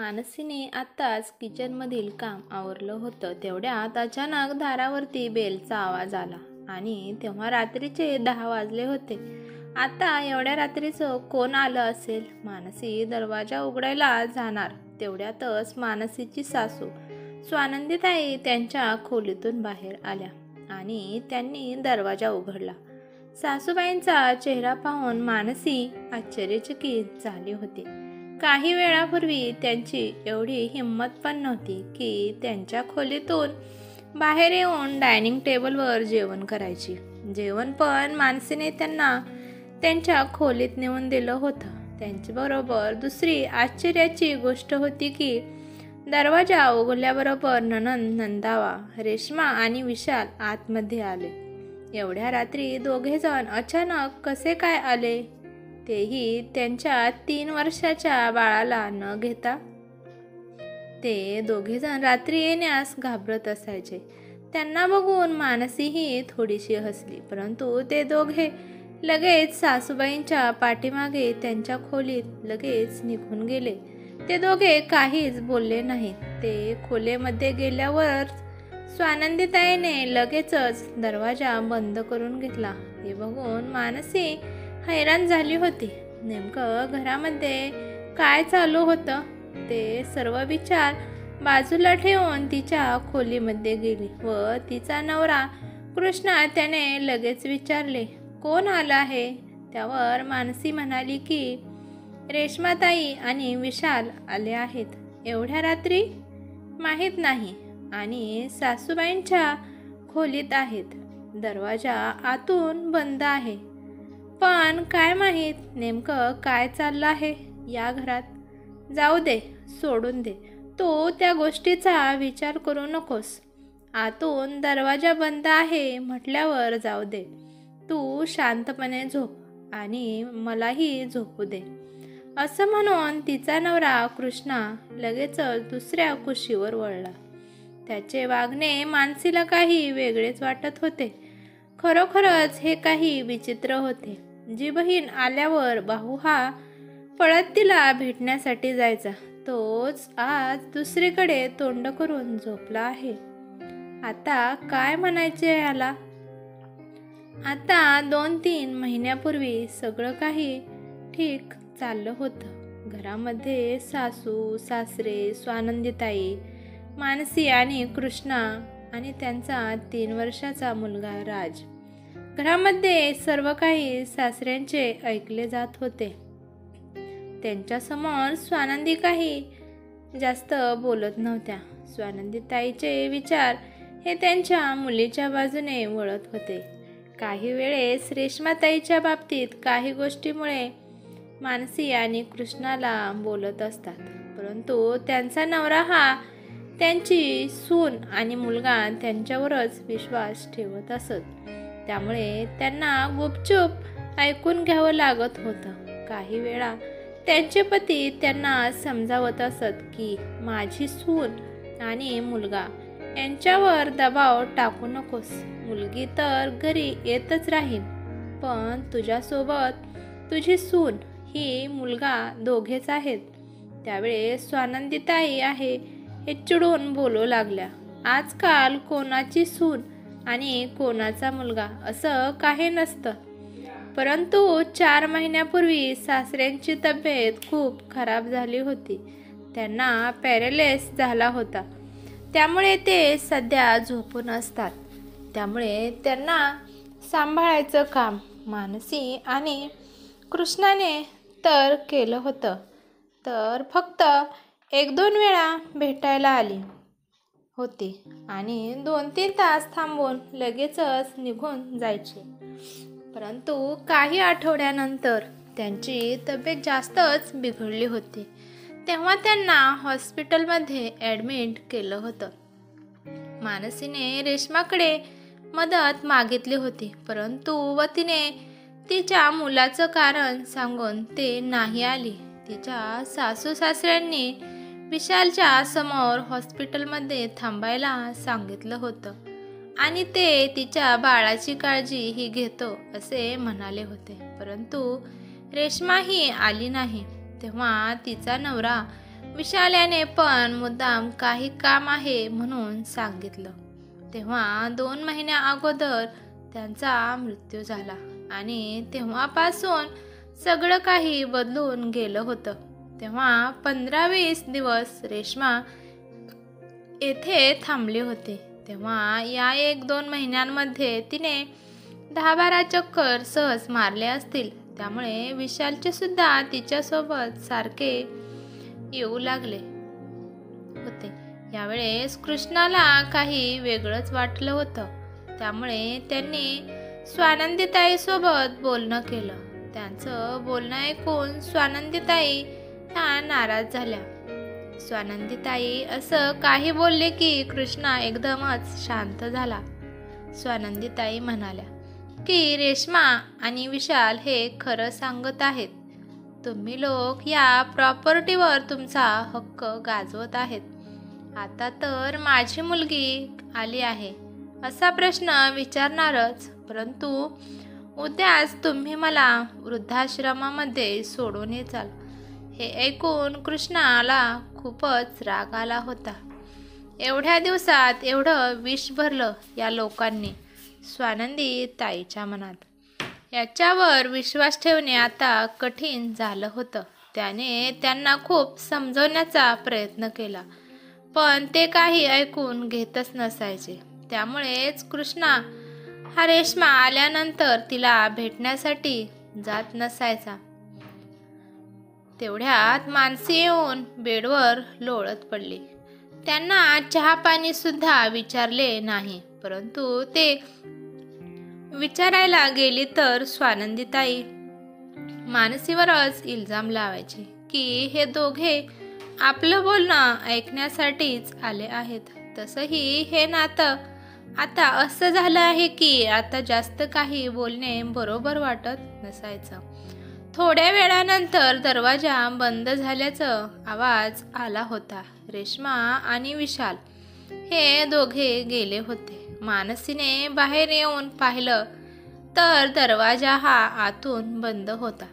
मानसीने आत्ताच किचनमधील काम आवरलं होतं तेवढ्यात अचानक दारावरती बेलचा आवाज आला आणि तेव्हा रात्रीचे 10 वाजले होते. आता एवढ्या रात्रीचं कोण आलं असेल? मानसी दरवाजा उघडायला जाणार तेवढ्यातच मानसीची सासू स्वानंदीताई त्यांच्या खोलीतून बाहेर आल्या आणि त्यांनी दरवाजा उघडला. सासूबाईंचा चेहरा पाहून मानसी आश्चर्यचकित झाली होती. काही वेळापूर्वी त्यांची एवढी हिंमत पण नव्हती की त्यांच्या खोलीतून बाहेर येऊन डायनिंग टेबलवर जेवण करायची. जेवण पण मानसीने त्यांना त्यांच्या खोलीत नेऊन दिलं होतं. त्यांच्याबरोबर दुसरी आश्चर्याची गोष्ट होती की दरवाजा उघडल्याबरोबर नणंद नंदावा, रेश्मा आणि विशाल आतमध्ये आले. एवढ्या रात्री दोघेजण अचानक कसे काय आले? तेही त्यांच्या 3 वर्षाच्या बाळाला न घेता. ते दोघेजण रात्री येण्यास घाबरत असायचे. त्यांना बघून मानसीही थोडीशी हसली, परंतु ते दोघे लगेच सासूबाईंच्या पाठीमागे त्यांच्या खोलीत लगेच निघून गेले. ते दोघे काहीच बोलले नाहीत. ते खोलीमध्ये गेल्यावर स्वानंदीताईने लगेचच दरवाजा बंद करून घेतला. हे बघून मानसी हैराण झाली होती. नेमकं घरामध्ये काय चालू होतं ते सर्व विचार बाजूला ठेवून तिच्या खोलीमध्ये गेली व तिचा नवरा कृष्णा त्याने लगेच विचारले, कोण आलं आहे? त्यावर मानसी म्हणाली की रेश्माताई आणि विशाल आले आहेत. एवढ्या रात्री? माहीत नाही आणि सासूबाईंच्या खोलीत आहेत. दरवाजा आतून बंद आहे. पण काय माहीत नेमकं काय चाललं आहे या घरात. जाऊ दे, सोडून दे. तू त्या गोष्टीचा विचार करू नकोस. आतून दरवाजा बंद आहे म्हटल्यावर जाऊ दे. तू शांतपणे झोप आणि मलाही झोपू दे. असं म्हणून तिचा नवरा कृष्णा लगेचच दुसऱ्या कुशीवर वळला. त्याचे वागणे मानसीला काही वेगळेच वाटत होते. खरोखरच हे काही विचित्र होते. जी बहीण आल्यावर भाऊ हा पळत तिला भेटण्यासाठी जायचा, तोच आज दुसरीकडे तोंड करून झोपला आहे. आता काय म्हणायचे याला? आता 2-3 महिन्यापूर्वी सगळं काही ठीक चाललं होतं. घरामध्ये सासू सासरे, स्वानंदीताई, मानसी आणि कृष्णा आणि त्यांचा 3 वर्षाचा मुलगा राज. घरामध्ये सर्व काही सासऱ्यांचे ऐकले जात होते. त्यांच्यासमोर स्वानंदी काही जास्त बोलत नव्हत्या. स्वानंदीताईचे विचार हे त्यांच्या मुलीच्या बाजूने वळत होते. काही वेळेस रेश्माताईच्या बाबतीत काही गोष्टीमुळे मानसी आणि कृष्णाला बोलत असतात, परंतु त्यांचा नवरा हा त्यांची सून आणि मुलगा त्यांच्यावरच विश्वास ठेवत असत. त्यामुळे त्यांना गुपचूप ऐकून घ्यावं लागत होतं. काही वेळा त्यांचे पती त्यांना समजावत असत की माझी सून आणि मुलगा यांच्यावर दबाव टाकू नकोस. मुलगी तर घरी येतच राहील, पण तुझ्यासोबत तुझी सून ही मुलगा दोघेच आहेत. त्यावेळेस स्वानंदीताई आहे हे चिडून बोलू लागल्या. आजकाल कोणाची सून आणि कोणाचा मुलगा असं काही नसतं. परंतु 4 महिन्यापूर्वी सासऱ्यांची तब्येत खूप खराब झाली होती. त्यांना पॅरालिसिस झाला होता. त्यामुळे ते सध्या झोपून असतात. त्यामुळे त्यांना सांभाळायचं काम मानसी आणि कृष्णाने तर केलं होतं. तर फक्त 1-2 वेळा भेटायला आली होती आणि 2-3 तास थांबून लगेचच निघून जायचे. परंतु काही आठवड्यानंतर त्यांची तब्येत जास्तच बिघडली होती. तेव्हा त्यांना हॉस्पिटलमध्ये ॲडमिट केलं होतं. मानसीने रेश्माकडे मदत मागितली होती, परंतु तिने तिच्या मुलाचं कारण सांगून ते नाही आली. तिच्या सासू सासऱ्यांनी विशालच्या समोर हॉस्पिटलमध्ये थांबायला सांगितलं होतं आणि ते तिच्या बाळाची काळजीही घेतो असे म्हणाले होते. परंतु रेश्माही आली नाही. तेव्हा तिचा नवरा विशाल्याने पण मुद्दाम काही काम आहे म्हणून सांगितलं. तेव्हा 2 महिन्या अगोदर त्यांचा मृत्यू झाला आणि तेव्हापासून सगळं काही बदलून गेलं होतं. तेव्हा 15-20 दिवस रेश्मा येथे थांबली होती. तेव्हा या 1-2 महिन्यांमध्ये तिने 10-12 चक्कर सहज मारले असतील. त्यामुळे विशालचे सुद्धा तिच्यासोबत सारखे येऊ लागले होते. यावेळेस कृष्णाला काही वेगळंच वाटलं होतं. त्यामुळे त्यांनी स्वानंदीताईसोबत बोलणं केलं. त्यांचं बोलणं ऐकून स्वानंदीताई ह्या नाराज झाल्या. स्वानंदीताई असं काही बोलले की कृष्णा एकदमच शांत झाला. स्वानंदीताई म्हणाल्या की रेश्मा आणि विशाल हे खरं सांगत आहेत. तुम्ही लोक या प्रॉपर्टीवर तुमचा हक्क गाजवत आहेत. आता तर माझी मुलगी आली आहे असा प्रश्न विचारणारच, परंतु उद्याच तुम्ही मला वृद्धाश्रमामध्ये सोडून येचाल. हे ऐकून कृष्णाला खूपच राग आला होता. एवढ्या दिवसात एवढं विष भरलं या लोकांनी स्वानंदी ताईच्या मनात. याच्यावर विश्वास ठेवणे आता कठीण झालं होतं. त्याने त्यांना खूप समजवण्याचा प्रयत्न केला, पण ते काही ऐकून घेतच नसायचे. त्यामुळेच कृष्णा हा रेश्मा आल्यानंतर तिला भेटण्यासाठी जात नसायचा. तेवढ्यात मानसी येऊन बेडवर लोळत पडली. त्यांना चहा पाणी सुद्धा विचारले नाही, परंतु ते विचारायला गेली तर स्वानंदीताई मानसीवरच इल्जाम लावायची की हे दोघे आपलं बोलणं ऐकण्यासाठीच आले आहेत. तसंही हे नातं आता असं झालं आहे की आता जास्त काही बोलणे बरोबर वाटत नसायचं. थोड्या वेळानंतर दरवाजा बंद झाल्याचा आवाज आला होता. रेश्मा आणि विशाल हे दोघे गेले होते. मानसीने बाहेर येऊन पाहिलं तर दरवाजा हा आतून बंद होता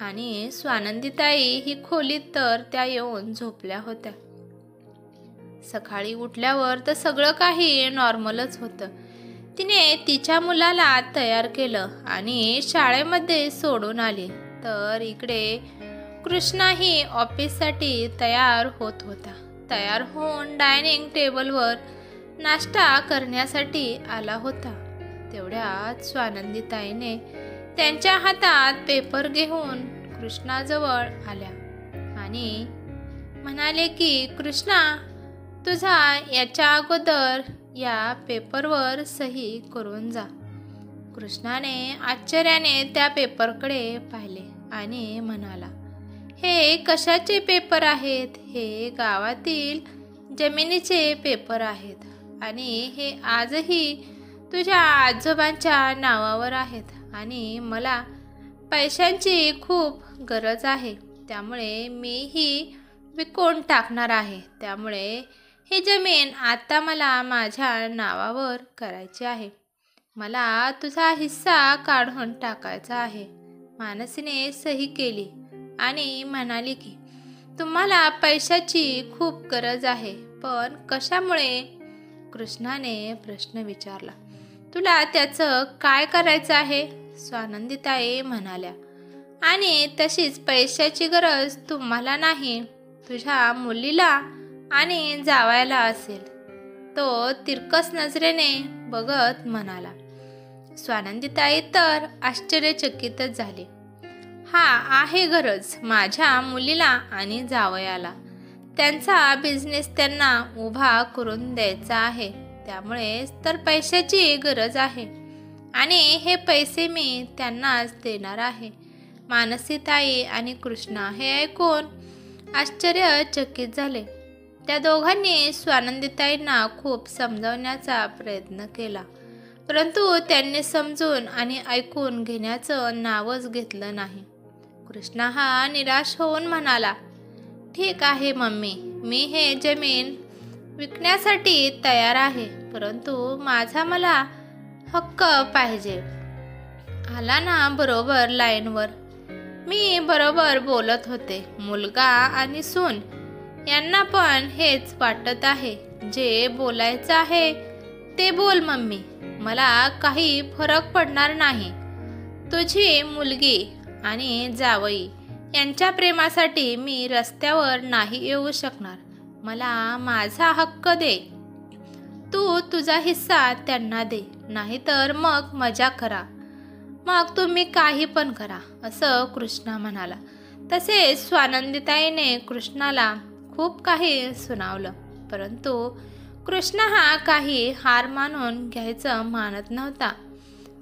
आणि स्वानंदीताई ही खोलीत तर त्या येऊन झोपल्या होत्या. सकाळी उठल्यावर तर सगळं काही नॉर्मलच होतं. तिने तिच्या मुलाला तयार केलं आणि शाळेमध्ये सोडून आली. तर इकडे कृष्णाही ऑफिससाठी तयार होत होता. तयार होऊन डायनिंग टेबलवर नाश्ता करण्यासाठी आला होता. तेवढ्यात स्वानंदीताईने त्यांच्या हातात पेपर घेऊन कृष्णाजवळ आल्या आणि म्हणाले की कृष्णा, तुझा याच्या अगोदर या पेपरवर सही करून जा. कृष्णाने आश्चर्याने त्या पेपरकडे पाहिले आणि म्हणाला, हे कशाचे पेपर आहेत? हे गावातील जमिनीचे पेपर आहेत आणि हे आजही तुझ्या आजोबांच्या नावावर आहेत आणि मला पैशांची खूप गरज आहे. त्यामुळे मी ही विकून टाकणार आहे. त्यामुळे ही जमीन आता मला माझ्या नावावर करायची आहे. मला तुझा हिस्सा काढून टाकायचा आहे. मानसीने सही केली आणि म्हणाली की तुम्हाला पैशाची खूप गरज आहे, पण कशामुळे? कृष्णाने प्रश्न विचारला. तुला त्याचं काय करायचं आहे? स्वानंदीताई म्हणाल्या. आणि तशीच पैशाची गरज तुम्हाला नाही, तुझ्या मुलीला आणि जावायला असेल. तो तिरकस नजरेने बघत म्हणाला. स्वानंदीताई तर आश्चर्यचकितच झाली. हा आहे गरज माझ्या मुलीला आणि जावयाला. त्यांचा बिझनेस त्यांना उभा करून द्यायचा आहे. त्यामुळेच तर पैशाची गरज आहे आणि हे पैसे मी त्यांनाच देणार आहे. मानसीताई आणि कृष्णा हे ऐकून आश्चर्यचकित झाले. त्या दोघांनी स्वानंदीताईंना खूप समजावण्याचा प्रयत्न केला, परंतु त्यांनी समजून आणि ऐकून घेण्याचं नावच घेतलं नाही. कृष्णा हा निराश होऊन म्हणाला, ठीक आहे मम्मी, मी हे जमीन विकण्यासाठी तयार आहे, परंतु माझा मला हक्क पाहिजे. आला ना बरोबर लाईनवर. मी बरोबर बोलत होते. मुलगा आणि सून यांना पण हेच वाटत आहे. जे बोलायचं आहे ते बोल मम्मी, मला काही फरक पडणार नाही. तुझी मुलगी आणि जावई यांच्या प्रेमासाठी मी रस्त्यावर नाही येऊ शकणार. मला माझा हक्क दे. तू तुझा हिस्सा त्यांना दे, नाहीतर मग मजा करा. मग तुम्ही काही पण करा, असं कृष्णा म्हणाला. तसेच स्वानंदीताईने कृष्णाला खूप काही सुनावलं, परंतु कृष्णा हा काही हार मानून घ्यायचं मानत नव्हता.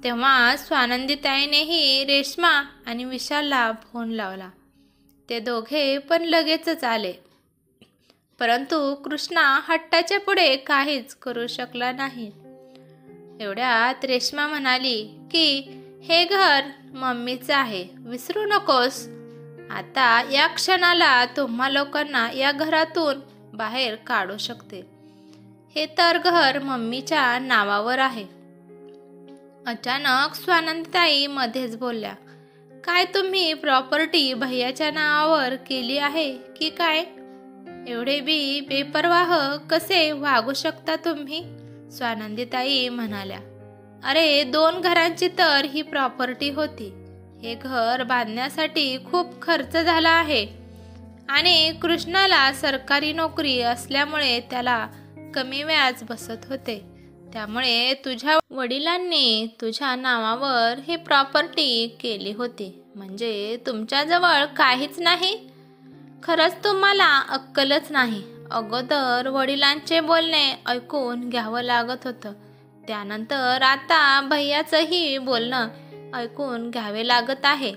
तेव्हा स्वानंदीताईनेही रेश्मा आणि विशालला फोन लावला. ते दोघे पण लगेचच आले, परंतु कृष्णा हट्टाच्या पुढे काहीच करू शकला नाही. एवढ्यात रेश्मा म्हणाली की हे घर मम्मीचं आहे, विसरू नकोस. आता या क्षणाला तुम्हा लोकांना या घरातून बाहेर काढू शकते. हे तर घर मम्मीच्या नावावर आहे. अचानक स्वानंदताई मध्येच बोलल्या, काय तुम्ही प्रॉपर्टी भैयाच्या नावावर केली आहे की काय? एवढे बेपरवाह कसे वागू शकता तुम्ही? स्वानंदीताई म्हणाल्या, अरे 2 घरांची तर ही प्रॉपर्टी होती. हे घर बांधण्यासाठी खूप खर्च झाला आहे आणि कृष्णाला सरकारी नोकरी असल्यामुळे त्याला कमी व्याज बसत होते. त्यामुळे तुझ्या वडिलांनी तुझ्या नावावर ही प्रॉपर्टी केली होती. म्हणजे तुमच्याजवळ काहीच नाही. खरंच तुम्हाला अक्कलच नाही. अगोदर वडिलांचे बोलणे ऐकून घ्यावं लागत होतं, त्यानंतर आता भैयाचंही बोलणं ऐकून घ्यावे लागत आहे.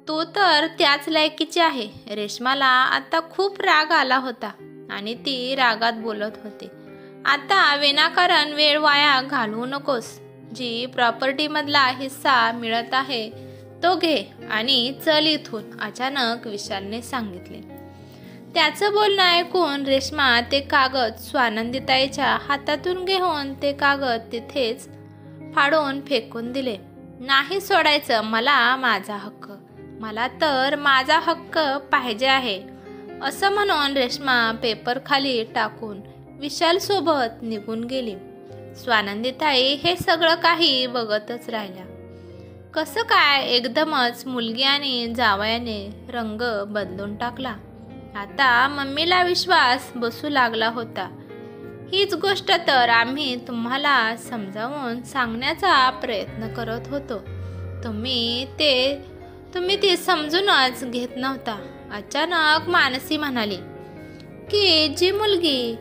तू तर त्याच लायकीची आहे. रेश्माला आता खूप राग आला होता आणि ती रागात बोलत होती. आता विनाकारण वेळ वाया घालवू नकोस. जी प्रॉपर्टीमधला हिस्सा मिळत आहे तो घे आणि चल इथून, अचानक विशालने सांगितले. त्याचं बोलणं ऐकून रेश्मा ते कागद स्वानंदीताईच्या हातातून घेऊन ते कागद तिथेच फाडून फेकून दिले. नाही सोडायचं मला माझा हक्क, मला तर माझा हक्क पाहिजे आहे, असं म्हणून रेश्मा पेपर खाली टाकून विशाल सोबत निघून गेली. स्वानंदीताई हे सगळं काही बघतच राहिल्या. कसं काय एकदमच मुलगी आणि जावयाने रंग बदलून टाकला. आता मम्मीला विश्वास बसू लागला होता. हीच गोष्ट तर आम्ही तुम्हाला समजावून सांगण्याचा प्रयत्न करत होतो. तुम्ही ती समजूनच घेत नव्हता. अचानक मानसी म्हणाली की जी मुलगी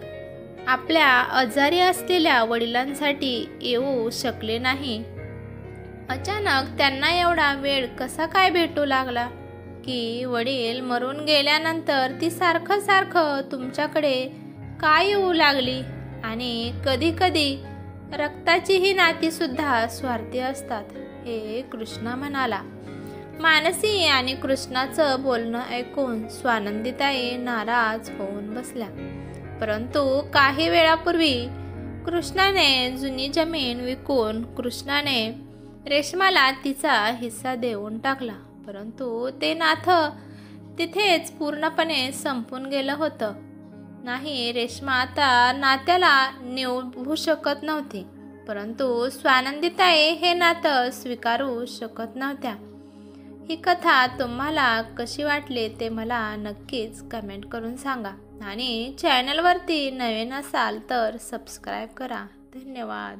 आपल्या आजारी असलेल्या वडिलांसाठी येऊ शकले नाही, अचानक त्यांना एवढा वेळ कसा काय भेटू लागला की वडील मरून गेल्यानंतर ती सारखं तुमच्याकडे काय येऊ लागली? आणि कधी कधी रक्ताची ही नाती सुद्धा स्वार्थी असतात, हे कृष्णा म्हणाला. मानसी आणि कृष्णाचं बोलणं ऐकून स्वानंदीताई नाराज होऊन बसल्या. परंतु काही वेळापूर्वी कृष्णाने जुनी जमीन विकून कृष्णाने रेश्माला तिचा हिस्सा देऊन टाकला. परंतु ते नातं तिथेच पूर्णपणे संपून गेलं होतं. नाही, रेश्मा आता नात्याला निभवू शकत नव्हती, परंतु स्वानंदीताई हे नातं स्वीकारू शकत नव्हत्या. ही कथा तुम्हाला कशी वाटली ते मला नक्कीच कमेंट करून सांगा आणि चॅनलवरती नवीन असाल तर सबस्क्राईब करा. धन्यवाद.